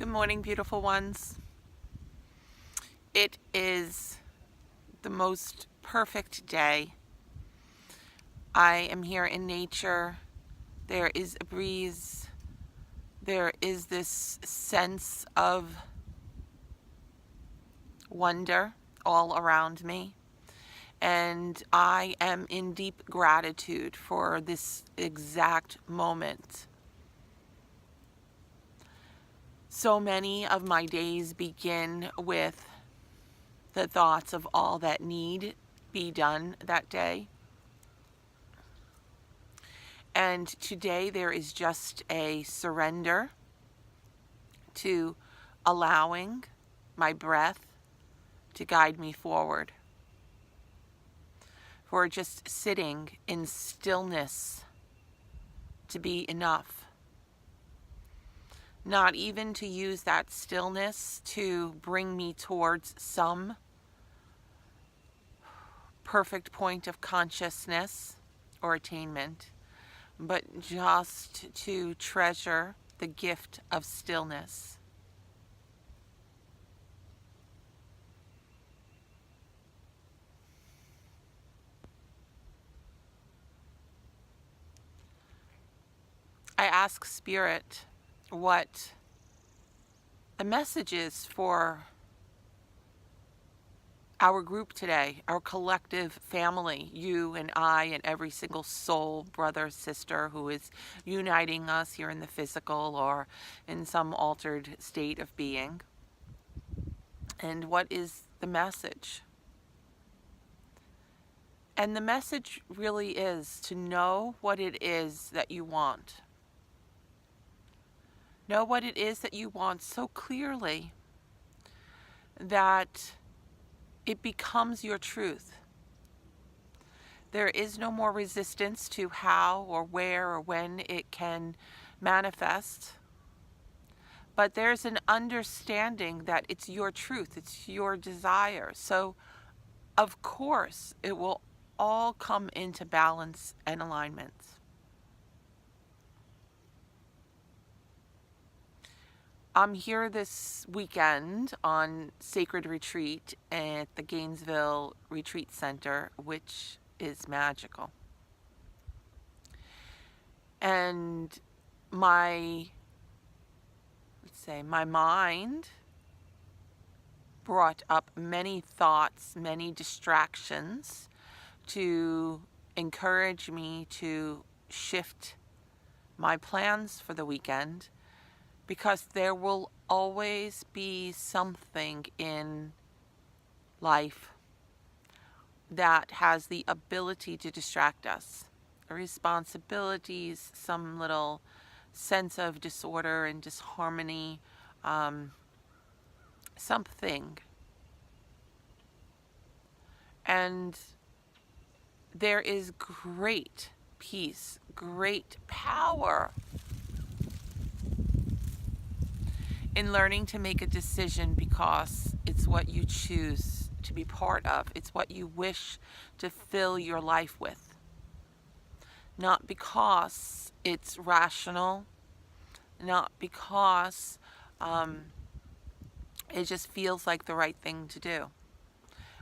Good morning, beautiful ones. It is the most perfect day. I am here in nature. There is a breeze. There is this sense of wonder all around me. And I am in deep gratitude for this exact moment. So many of my days begin with the thoughts of all that need be done that day. And today there is just a surrender to allowing my breath to guide me forward. For just sitting in stillness to be enough. Not even to use that stillness to bring me towards some perfect point of consciousness or attainment, but just to treasure the gift of stillness. I ask Spirit what the message is for our group today, our collective family, you and I and every single soul, brother, sister who is uniting us here in the physical or in some altered state of being. And what is the message? And the message really is to know what it is that you want. Know what it is that you want so clearly that it becomes your truth. There is no more resistance to how or where or when it can manifest. But there's an understanding that it's your truth, it's your desire. So, of course, it will all come into balance and alignment. I'm here this weekend on Sacred Retreat at the Gainesville Retreat Center, which is magical. And my mind brought up many thoughts, many distractions to encourage me to shift my plans for the weekend, because there will always be something in life that has the ability to distract us. Responsibilities, some little sense of disorder and disharmony, something. And there is great peace, great power in learning to make a decision because it's what you choose to be part of. It's what you wish to fill your life with. Not because it's rational, not because it just feels like the right thing to do.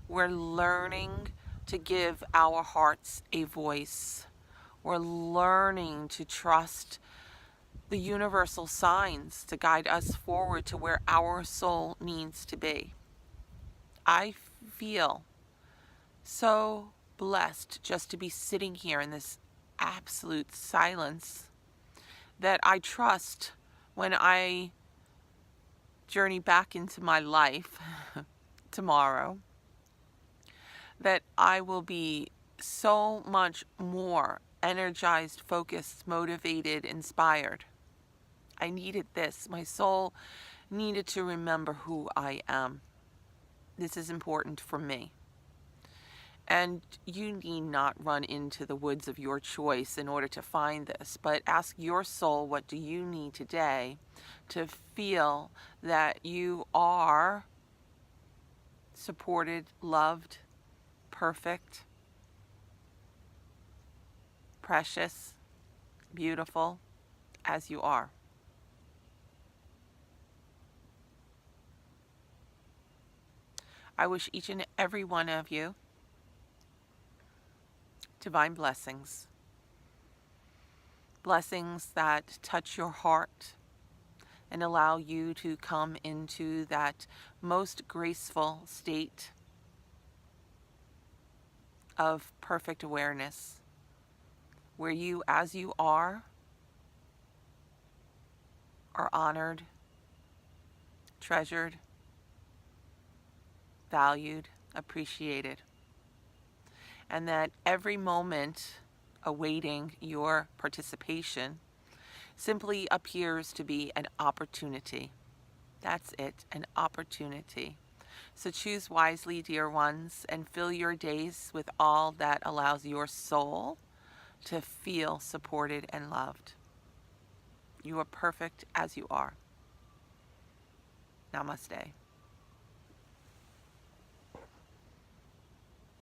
We're learning to give our hearts a voice. We're learning to trust the universal signs to guide us forward to where our soul needs to be. I feel so blessed just to be sitting here in this absolute silence that I trust when I journey back into my life tomorrow, that I will be so much more energized, focused, motivated, inspired. I needed this. My soul needed to remember who I am. This is important for me. And you need not run into the woods of your choice in order to find this, but ask your soul, what do you need today to feel that you are supported, loved, perfect, precious, beautiful as you are. I wish each and every one of you divine blessings. Blessings that touch your heart and allow you to come into that most graceful state of perfect awareness, where you, as you are honored, treasured, valued, appreciated, and that every moment awaiting your participation simply appears to be an opportunity. That's it, an opportunity. So choose wisely, dear ones, and fill your days with all that allows your soul to feel supported and loved. You are perfect as you are. Namaste.